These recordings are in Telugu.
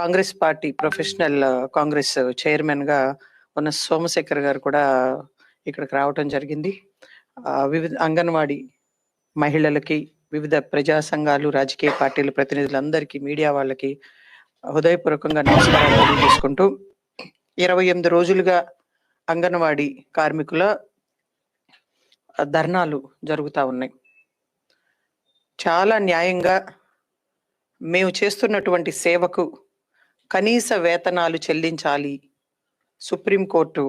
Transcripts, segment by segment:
Congress party professional Congress chairman గా ఉన్న సోమశేఖర్ గారు కూడా ఇక్కడికి రావటం జరిగింది. వివిధ అంగన్వాడీ మహిళలకి, వివిధ ప్రజా సంఘాలు, రాజకీయ పార్టీల ప్రతినిధులందరికీ, మీడియా వాళ్ళకి హృదయపూర్వకంగా నమస్కారాలు తెలియజేసుకుంటూ 28 రోజులుగా అంగన్వాడీ కార్మికుల ధర్నాలు జరుగుతూ ఉన్నాయి. చాలా న్యాయంగా మేము చేస్తున్నటువంటి సేవకు కనీస వేతనాలు చెల్లించాలి సుప్రీంకోర్టు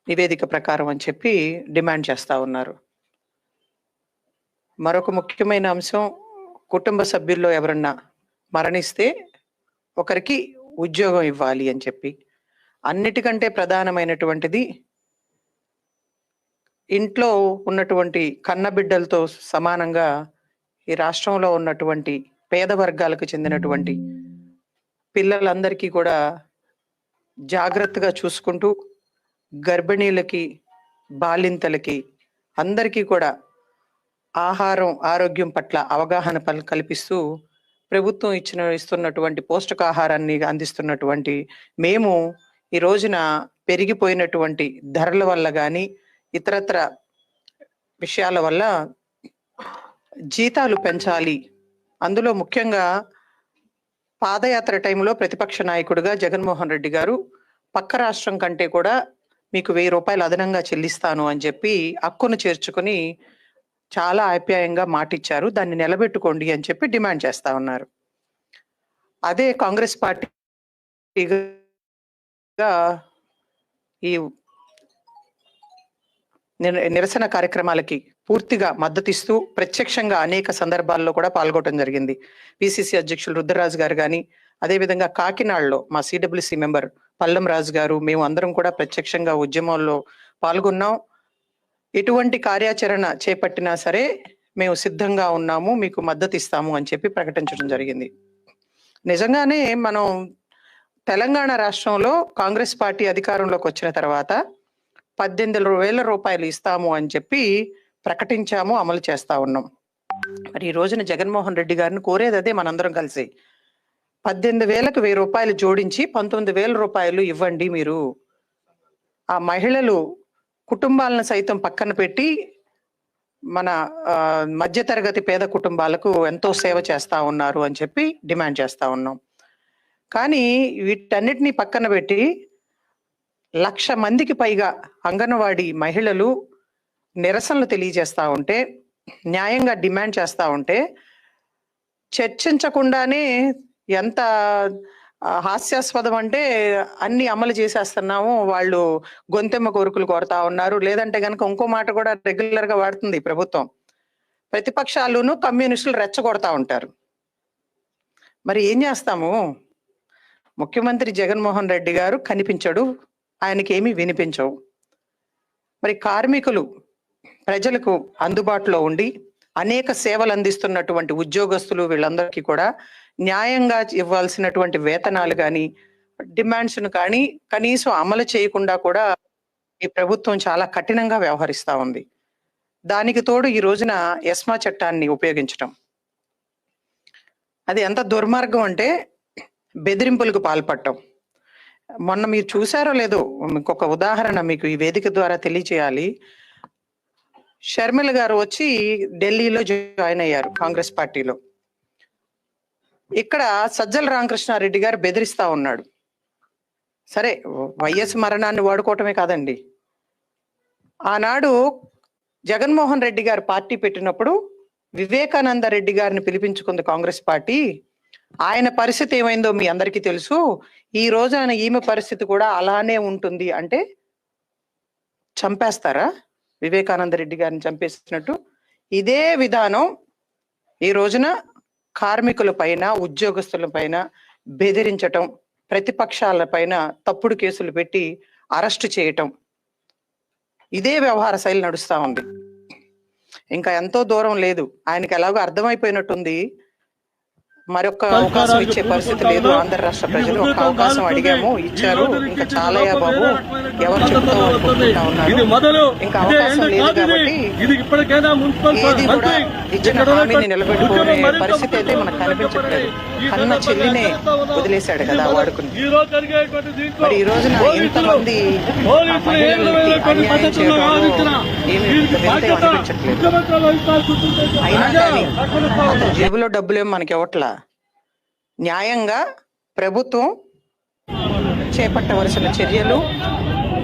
నివేదిక ప్రకారం అని చెప్పి డిమాండ్ చేస్తూ ఉన్నారు. మరొక ముఖ్యమైన అంశం, కుటుంబ సభ్యుల్లో ఎవరన్నా మరణిస్తే ఒకరికి ఉద్యోగం ఇవ్వాలి అని చెప్పి. అన్నిటికంటే ప్రధానమైనటువంటిది, ఇంట్లో ఉన్నటువంటి కన్నబిడ్డలతో సమానంగా ఈ రాష్ట్రంలో ఉన్నటువంటి పేద వర్గాలకు చెందినటువంటి పిల్లలందరికీ కూడా జాగ్రత్తగా చూసుకుంటూ, గర్భిణీలకి, బాలింతలకి అందరికీ కూడా ఆహారం, ఆరోగ్యం పట్ల అవగాహన కల్పిస్తూ ప్రభుత్వం ఇస్తున్నటువంటి పౌష్టికాహారాన్ని అందిస్తున్నటువంటి మేము ఈ రోజున పెరిగిపోయినటువంటి ధరల వల్ల కానీ ఇతరత్ర విషయాల వల్ల జీతాలు పెంచాలి. అందులో ముఖ్యంగా పాదయాత్ర టైంలో ప్రతిపక్ష నాయకుడిగా జగన్మోహన్ రెడ్డి గారు పక్క రాష్ట్రం కంటే కూడా మీకు 1000 రూపాయలు అదనంగా చెల్లిస్తాను అని చెప్పి హక్కును చేర్చుకుని చాలా ఆప్యాయంగా మాటిచ్చారు. దాన్ని నిలబెట్టుకోండి అని చెప్పి డిమాండ్ చేస్తా ఉన్నారు. అదే కాంగ్రెస్ పార్టీగా ఈ నిరసన కార్యక్రమాలకి పూర్తిగా మద్దతిస్తూ ప్రత్యక్షంగా అనేక సందర్భాల్లో కూడా పాల్గొనడం జరిగింది. పిసిసి అధ్యక్షులు రుద్రరాజు గారు కానీ, అదేవిధంగా కాకినాడలో మా సిడబ్ల్యూసి మెంబర్ పల్లం రాజు గారు, మేము అందరం కూడా ప్రత్యక్షంగా ఉద్యమంలో పాల్గొన్నాం. ఎటువంటి కార్యాచరణ చేపట్టినా సరే మేము సిద్ధంగా ఉన్నాము, మీకు మద్దతు ఇస్తాము అని చెప్పి ప్రకటించడం జరిగింది. నిజంగానే మనం తెలంగాణ రాష్ట్రంలో కాంగ్రెస్ పార్టీ అధికారంలోకి వచ్చిన తర్వాత 18,000 రూపాయలు ఇస్తాము అని చెప్పి ప్రకటించాము, అమలు చేస్తా ఉన్నాం. మరి ఈ రోజున జగన్మోహన్ రెడ్డి గారిని కోరేది అదే, మనందరం కలిసి 18,000కు 1000 రూపాయలు జోడించి 19,000 రూపాయలు ఇవ్వండి. మీరు ఆ మహిళలు కుటుంబాలను సైతం పక్కన పెట్టి మన మధ్యతరగతి పేద కుటుంబాలకు ఎంతో సేవ చేస్తా ఉన్నారు అని చెప్పి డిమాండ్ చేస్తా ఉన్నాం. కానీ వీటన్నిటినీ పక్కన పెట్టి 1,00,000 మందికి పైగా అంగన్వాడీ మహిళలు నిరసనలు తెలియజేస్తా ఉంటే, న్యాయంగా డిమాండ్ చేస్తా ఉంటే చర్చించకుండానే ఎంత హాస్యాస్పదం అంటే, అన్ని అమలు చేసేస్తున్నాము, వాళ్ళు గొంతెమ్మ కోరికలు కోరుతా ఉన్నారు. లేదంటే కనుక ఇంకో మాట కూడా రెగ్యులర్ గా వాడుతుంది ప్రభుత్వం, ప్రతిపక్షాలును కమ్యూనిస్టులు రెచ్చగొడతా ఉంటారు. మరి ఏం చేస్తాము? ముఖ్యమంత్రి జగన్మోహన్ రెడ్డి గారు కనిపించడు, ఆయనకి ఏమీ వినిపించవు. మరి కార్మికులు ప్రజలకు అందుబాటులో ఉండి అనేక సేవలు అందిస్తున్నటువంటి ఉద్యోగస్తులు వీళ్ళందరికీ కూడా న్యాయంగా ఇవ్వాల్సినటువంటి వేతనాలు కానీ, డిమాండ్స్ను కానీ కనీసం అమలు చేయకుండా కూడా ఈ ప్రభుత్వం చాలా కఠినంగా వ్యవహరిస్తా ఉంది. దానికి తోడు ఈ రోజున ఎస్మా చట్టాన్ని ఉపయోగించడం, అది ఎంత దుర్మార్గం అంటే బెదిరింపులకు పాల్పడటం. మొన్న మీరు చూసారో లేదో, ఇంకొక ఉదాహరణ మీకు ఈ వేదిక ద్వారా తెలియజేయాలి. షర్మిల గారు వచ్చి ఢిల్లీలో జాయిన్ అయ్యారు కాంగ్రెస్ పార్టీలో. ఇక్కడ సజ్జల రామకృష్ణారెడ్డి గారు బెదిరిస్తా ఉన్నాడు. సరే, వైఎస్ మరణాన్ని వాడుకోవటమే కాదండి, ఆనాడు జగన్మోహన్ రెడ్డి గారు పార్టీ పెట్టినప్పుడు వివేకానంద రెడ్డి గారిని పిలిపించుకుంది కాంగ్రెస్ పార్టీ. ఆయన పరిస్థితి ఏమైందో మీ అందరికీ తెలుసు. ఈ రోజున ఈమె పరిస్థితి కూడా అలానే ఉంటుంది అంటే చంపేస్తారా? వివేకానంద రెడ్డి గారిని చంపేసినట్టు ఇదే విధానం ఈ రోజున కార్మికుల పైన, ఉద్యోగస్తుల పైన బెదిరించటం, ప్రతిపక్షాల పైన తప్పుడు కేసులు పెట్టి అరెస్టు చేయటం, ఇదే వ్యవహార శైలి నడుస్తా ఉంది. ఇంకా ఎంతో దూరం లేదు, ఆయనకి ఎలాగో అర్థమైపోయినట్టుంది, మరొక అవకాశం ఇచ్చే పరిస్థితి లేదు. ఆంధ్ర రాష్ట్ర ప్రజలు ఒక అవకాశం అడిగాము, ఇచ్చారు, ఇంకా చాలయ్యా బాబు, ఎవరు చెప్తూ అనుకుంటా ఉన్నారు, ఇంకా అవకాశం లేదు కాబట్టి ఏది కూడా ఇచ్చిన హామీని నిలబెట్టుకునే పరిస్థితి అయితే మనకు కనిపించట్లేదు. కన్న చెల్లినే వదిలేశాడు కదా వాడుకుని. ఈ రోజు జరిగేటువంటి దీంట్లో మరి ఈ రోజున ఎంతమంది మహిళలకి అన్యాయం చేయడంలో ఏమీ వెళ్తే అనిపించట్లేదు. అయినా కానీ అతని జేబులో డబ్బులేమో మనకి ఇవ్వట్లా. న్యాయంగా ప్రభుత్వం చేపట్టవలసిన చర్యలు,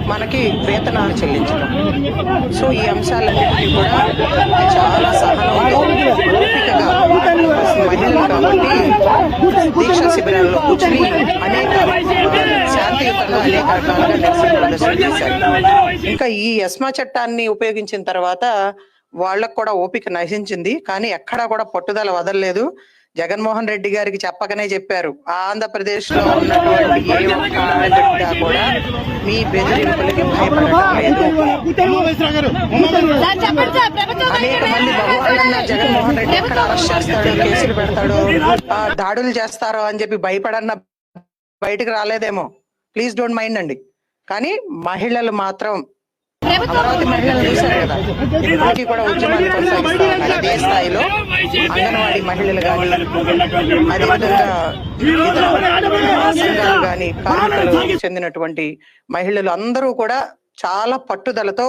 మనకి వేతనాలు చెల్లించడం. సో ఈ అంశాలన్నింటినీ కూడా చాలా సహనంతో ఓపికగా మహిళలు కాబట్టి దీక్షా శిబిరాల్లో కూర్చుని అనేక శాంతియుతంగా అనేక రకాలుగా నిరసన ప్రదర్శన చేశారు. ఇంకా ఈ ఎస్మా చట్టాన్ని ఉపయోగించిన తర్వాత వాళ్ళకు కూడా ఓపిక నశించింది, కానీ ఎక్కడా కూడా పట్టుదల వదలలేదు. జగన్మోహన్ రెడ్డి గారికి చెప్పకనే చెప్పారు, ఆంధ్రప్రదేశ్ లో ఉన్నటువంటి ఏ ఒక్క ఆడబిడ్డ కూడా మీ బెదిరింపులకి భయపడటం లేదు. అనేక మంది భగవాన్ జగన్మోహన్ రెడ్డి ఎక్కడ అరెస్ట్ చేస్తాడు, కేసులు పెడతాడు, దాడులు చేస్తారో అని చెప్పి భయపడన్న బయటకు రాలేదేమో, ప్లీజ్ డోంట్ మైండ్ అండి. కానీ మహిళలు మాత్రం అమరావతి మహిళలు చూశారు కదా, ఇప్పటికీ కూడా ఉద్యమాన్ని కొనసాగిస్తా ఉన్నారు. అదే స్థాయిలో అంగన్వాడీ మహిళలు కానీ, అదేవిధంగా సంఘాలు కానీ, కార్మికులు చెందినటువంటి మహిళలు అందరూ కూడా చాలా పట్టుదలతో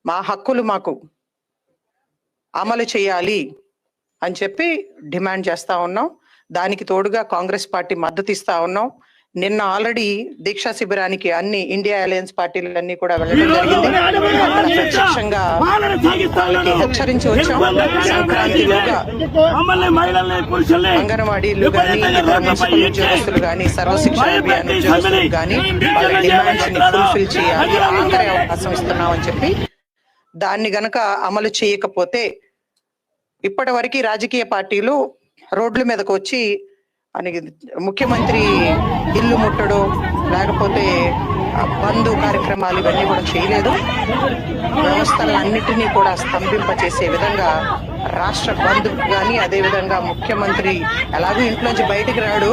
మా హక్కులు మాకు అమలు చేయాలి అని చెప్పి డిమాండ్ చేస్తా ఉన్నాం. దానికి తోడుగా కాంగ్రెస్ పార్టీ మద్దతు ఇస్తా ఉన్నాం. నిన్న ఆల్రెడీ దీక్షా శిబిరానికి అన్ని ఇండియా అలయన్స్ పార్టీలన్నీ కూడా వెళ్ళడం జరిగింది. అక్కడ ప్రత్యక్షంగా వాళ్ళకి హెచ్చరించి వచ్చాం. సంక్రాంతిలోగా అంగన్వాడీలు కానీ, మున్సిపల్ ఉద్యోగస్తులు కానీ, సర్వశిక్ష అభియాన్ ఉద్యోగస్తులు కానీ వాళ్ళ డిమాండ్స్ ని ఫుల్ఫిల్ చేయాలి, ఆఖరి అవకాశం ఇస్తున్నామని చెప్పి దాన్ని గనక అమలు చేయకపోతే ఇప్పటి వరకు రాజకీయ పార్టీలు రోడ్ల మీదకు వచ్చి ముఖ్యమంత్రి ఇల్లు ముట్టడు, లేకపోతే బంధు కార్యక్రమాలు ఇవన్నీ కూడా చేయలేదు. వ్యవస్థలన్నిటినీ కూడా స్తంభింపచేసే విధంగా రాష్ట్ర బంధు కానీ, అదే విధంగా ముఖ్యమంత్రి ఎలాగూ ఇంట్లోంచి బయటికి రాడు,